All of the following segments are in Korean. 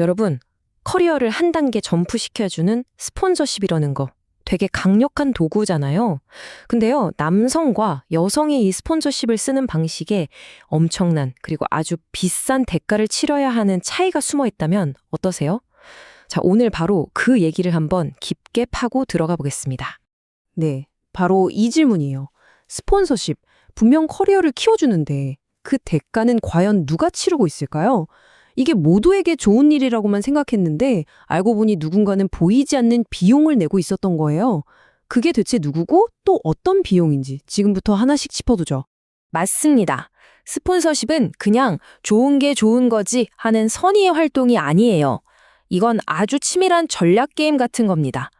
여러분, 커리어를 한 단계 점프시켜주는 스폰서십이라는 거 되게 강력한 도구잖아요. 근데요, 남성과 여성의 이 스폰서십을 쓰는 방식에 엄청난 그리고 아주 비싼 대가를 치러야 하는 차이가 숨어 있다면 어떠세요? 자, 오늘 바로 그 얘기를 한번 깊게 파고 들어가 보겠습니다. 네, 바로 이 질문이에요. 스폰서십, 분명 커리어를 키워주는데 그 대가는 과연 누가 치르고 있을까요? 이게 모두에게 좋은 일이라고만 생각했는데 알고 보니 누군가는 보이지 않는 비용을 내고 있었던 거예요. 그게 대체 누구고 또 어떤 비용인지 지금부터 하나씩 짚어두죠. 맞습니다. 스폰서십은 그냥 좋은 게 좋은 거지 하는 선의의 활동이 아니에요. 이건 아주 치밀한 전략 게임 같은 겁니다.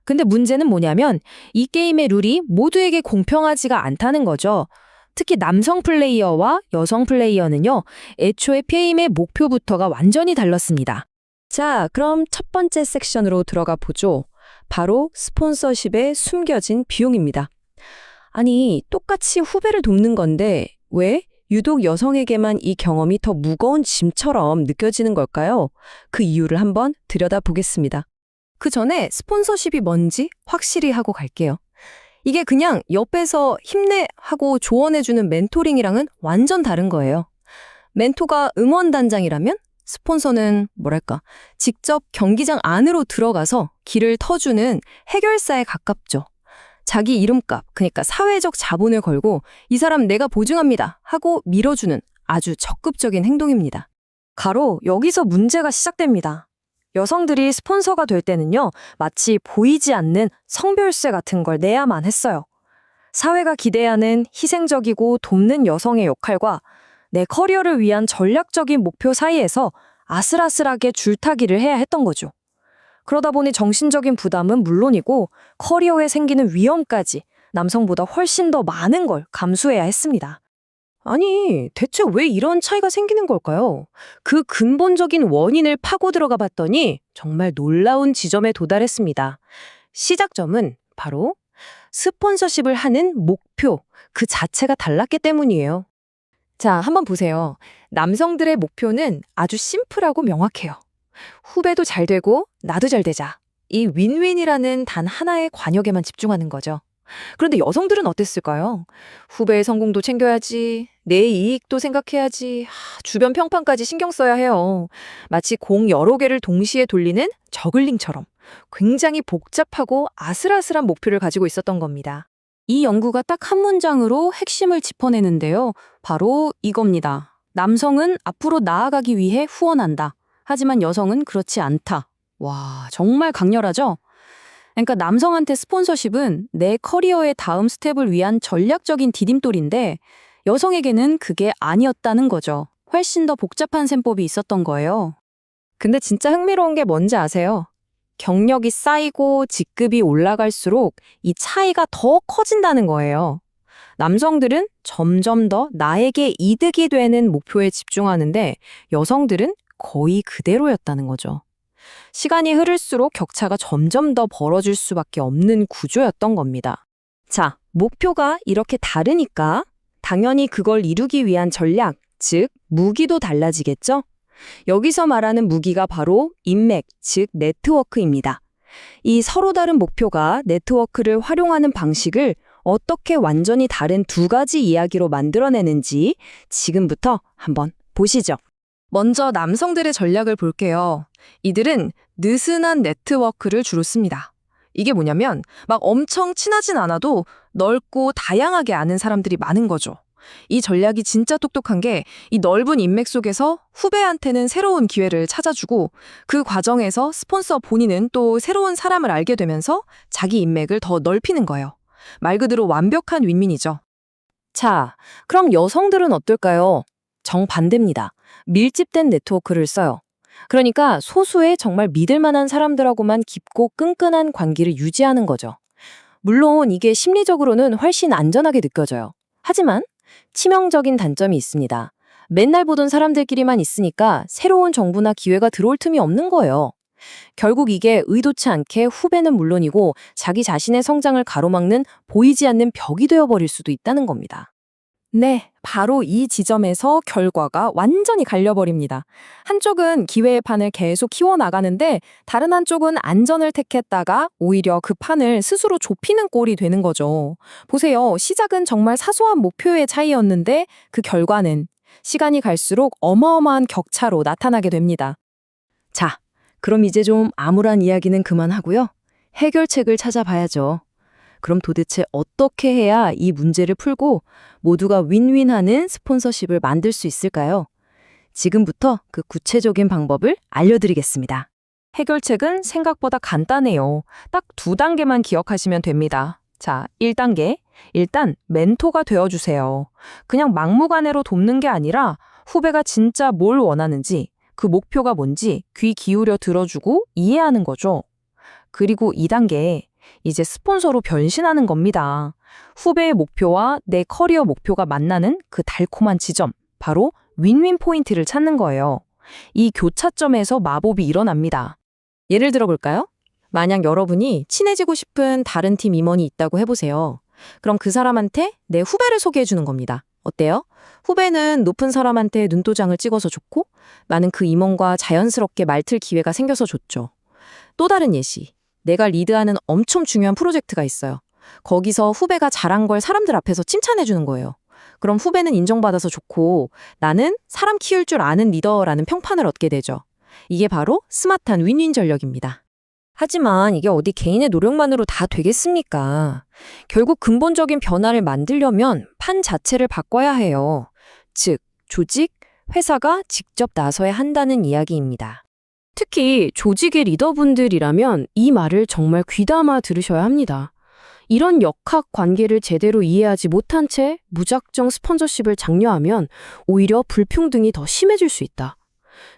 근데 문제는 뭐냐면 이 게임의 룰이 모두에게 공평하지가 않다는 거죠. 특히 남성 플레이어와 여성 플레이어는요, 애초에 게임의 목표부터가 완전히 달랐습니다. 자, 그럼 첫 번째 섹션으로 들어가 보죠. 바로 스폰서십에 숨겨진 비용입니다. 아니, 똑같이 후배를 돕는 건데 왜 유독 여성에게만 이 경험이 더 무거운 짐처럼 느껴지는 걸까요? 그 이유를 한번 들여다보겠습니다. 그 전에 스폰서십이 뭔지 확실히 하고 갈게요. 이게 그냥 옆에서 힘내 하고 조언해주는 멘토링이랑은 완전 다른 거예요. 멘토가 응원단장이라면 스폰서는 뭐랄까, 직접 경기장 안으로 들어가서 길을 터주는 해결사에 가깝죠. 자기 이름값, 그러니까 사회적 자본을 걸고 이 사람 내가 보증합니다 하고 밀어주는 아주 적극적인 행동입니다. 가로 여기서 문제가 시작됩니다. 여성들이 스폰서가 될 때는요, 마치 보이지 않는 성별세 같은 걸 내야만 했어요. 사회가 기대하는 희생적이고 돕는 여성의 역할과 내 커리어를 위한 전략적인 목표 사이에서 아슬아슬하게 줄타기를 해야 했던 거죠. 그러다 보니 정신적인 부담은 물론이고 커리어에 생기는 위험까지 남성보다 훨씬 더 많은 걸 감수해야 했습니다. 아니, 대체 왜 이런 차이가 생기는 걸까요? 그 근본적인 원인을 파고 들어가 봤더니 정말 놀라운 지점에 도달했습니다. 시작점은 바로 스폰서십을 하는 목표 그 자체가 달랐기 때문이에요. 자, 한번 보세요. 남성들의 목표는 아주 심플하고 명확해요. 후배도 잘 되고 나도 잘 되자. 이 윈윈이라는 단 하나의 관역에만 집중하는 거죠. 그런데 여성들은 어땠을까요? 후배의 성공도 챙겨야지, 내 이익도 생각해야지, 주변 평판까지 신경 써야 해요. 마치 공 여러 개를 동시에 돌리는 저글링처럼 굉장히 복잡하고 아슬아슬한 목표를 가지고 있었던 겁니다. 이 연구가 딱 한 문장으로 핵심을 짚어내는데요. 바로 이겁니다. 남성은 앞으로 나아가기 위해 후원한다. 하지만 여성은 그렇지 않다. 와, 정말 강렬하죠? 그러니까 남성한테 스폰서십은 내 커리어의 다음 스텝을 위한 전략적인 디딤돌인데 여성에게는 그게 아니었다는 거죠. 훨씬 더 복잡한 셈법이 있었던 거예요. 근데 진짜 흥미로운 게 뭔지 아세요? 경력이 쌓이고 직급이 올라갈수록 이 차이가 더 커진다는 거예요. 남성들은 점점 더 나에게 이득이 되는 목표에 집중하는데 여성들은 거의 그대로였다는 거죠. 시간이 흐를수록 격차가 점점 더 벌어질 수밖에 없는 구조였던 겁니다. 자, 목표가 이렇게 다르니까 당연히 그걸 이루기 위한 전략, 즉 무기도 달라지겠죠? 여기서 말하는 무기가 바로 인맥, 즉 네트워크입니다. 이 서로 다른 목표가 네트워크를 활용하는 방식을 어떻게 완전히 다른 두 가지 이야기로 만들어내는지 지금부터 한번 보시죠. 먼저 남성들의 전략을 볼게요. 이들은 느슨한 네트워크를 주로 씁니다. 이게 뭐냐면 막 엄청 친하진 않아도 넓고 다양하게 아는 사람들이 많은 거죠. 이 전략이 진짜 똑똑한 게 이 넓은 인맥 속에서 후배한테는 새로운 기회를 찾아주고 그 과정에서 스폰서 본인은 또 새로운 사람을 알게 되면서 자기 인맥을 더 넓히는 거예요. 말 그대로 완벽한 윈윈이죠. 자, 그럼 여성들은 어떨까요? 정반대입니다. 밀집된 네트워크를 써요. 그러니까 소수의 정말 믿을 만한 사람들하고만 깊고 끈끈한 관계를 유지하는 거죠. 물론 이게 심리적으로는 훨씬 안전하게 느껴져요. 하지만 치명적인 단점이 있습니다. 맨날 보던 사람들끼리만 있으니까 새로운 정보나 기회가 들어올 틈이 없는 거예요. 결국 이게 의도치 않게 후배는 물론이고 자기 자신의 성장을 가로막는 보이지 않는 벽이 되어버릴 수도 있다는 겁니다. 네, 바로 이 지점에서 결과가 완전히 갈려버립니다. 한쪽은 기회의 판을 계속 키워나가는데 다른 한쪽은 안전을 택했다가 오히려 그 판을 스스로 좁히는 꼴이 되는 거죠. 보세요. 시작은 정말 사소한 목표의 차이였는데 그 결과는 시간이 갈수록 어마어마한 격차로 나타나게 됩니다. 자, 그럼 이제 좀 암울한 이야기는 그만하고요. 해결책을 찾아봐야죠. 그럼 도대체 어떻게 해야 이 문제를 풀고 모두가 윈윈하는 스폰서십을 만들 수 있을까요? 지금부터 그 구체적인 방법을 알려드리겠습니다. 해결책은 생각보다 간단해요. 딱 2단계만 기억하시면 됩니다. 자, 1단계. 일단 멘토가 되어주세요. 그냥 막무가내로 돕는 게 아니라 후배가 진짜 뭘 원하는지, 그 목표가 뭔지 귀 기울여 들어주고 이해하는 거죠. 그리고 2단계. 이제 스폰서로 변신하는 겁니다. 후배의 목표와 내 커리어 목표가 만나는 그 달콤한 지점, 바로 윈윈 포인트를 찾는 거예요. 이 교차점에서 마법이 일어납니다. 예를 들어볼까요? 만약 여러분이 친해지고 싶은 다른 팀 임원이 있다고 해보세요. 그럼 그 사람한테 내 후배를 소개해주는 겁니다. 어때요? 후배는 높은 사람한테 눈도장을 찍어서 좋고 나는 그 임원과 자연스럽게 말틀 기회가 생겨서 좋죠. 또 다른 예시. 내가 리드하는 엄청 중요한 프로젝트가 있어요. 거기서 후배가 잘한 걸 사람들 앞에서 칭찬해주는 거예요. 그럼 후배는 인정받아서 좋고 나는 사람 키울 줄 아는 리더라는 평판을 얻게 되죠. 이게 바로 스마트한 윈윈 전략입니다. 하지만 이게 어디 개인의 노력만으로 다 되겠습니까? 결국 근본적인 변화를 만들려면 판 자체를 바꿔야 해요. 즉, 조직, 회사가 직접 나서야 한다는 이야기입니다. 특히 조직의 리더분들이라면 이 말을 정말 귀담아 들으셔야 합니다. 이런 역학 관계를 제대로 이해하지 못한 채 무작정 스폰서십을 장려하면 오히려 불평등이 더 심해질 수 있다.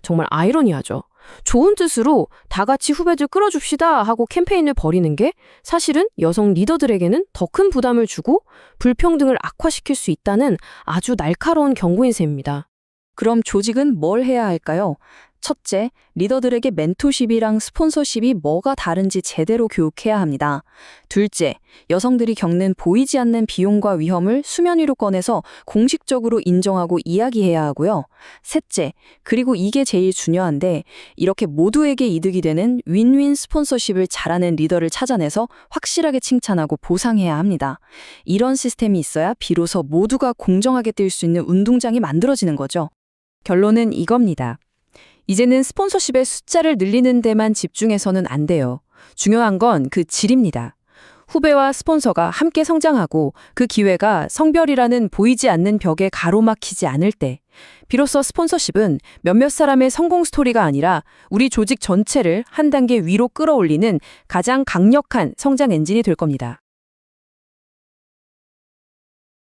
정말 아이러니하죠. 좋은 뜻으로 다 같이 후배들 끌어줍시다 하고 캠페인을 벌이는 게 사실은 여성 리더들에게는 더 큰 부담을 주고 불평등을 악화시킬 수 있다는 아주 날카로운 경고인 셈입니다. 그럼 조직은 뭘 해야 할까요? 첫째, 리더들에게 멘토십이랑 스폰서십이 뭐가 다른지 제대로 교육해야 합니다. 둘째, 여성들이 겪는 보이지 않는 비용과 위험을 수면 위로 꺼내서 공식적으로 인정하고 이야기해야 하고요. 셋째, 그리고 이게 제일 중요한데 이렇게 모두에게 이득이 되는 윈윈 스폰서십을 잘하는 리더를 찾아내서 확실하게 칭찬하고 보상해야 합니다. 이런 시스템이 있어야 비로소 모두가 공정하게 뛸 수 있는 운동장이 만들어지는 거죠. 결론은 이겁니다. 이제는 스폰서십의 숫자를 늘리는 데만 집중해서는 안 돼요. 중요한 건 그 질입니다. 후배와 스폰서가 함께 성장하고 그 기회가 성별이라는 보이지 않는 벽에 가로막히지 않을 때 비로소 스폰서십은 몇몇 사람의 성공 스토리가 아니라 우리 조직 전체를 한 단계 위로 끌어올리는 가장 강력한 성장 엔진이 될 겁니다.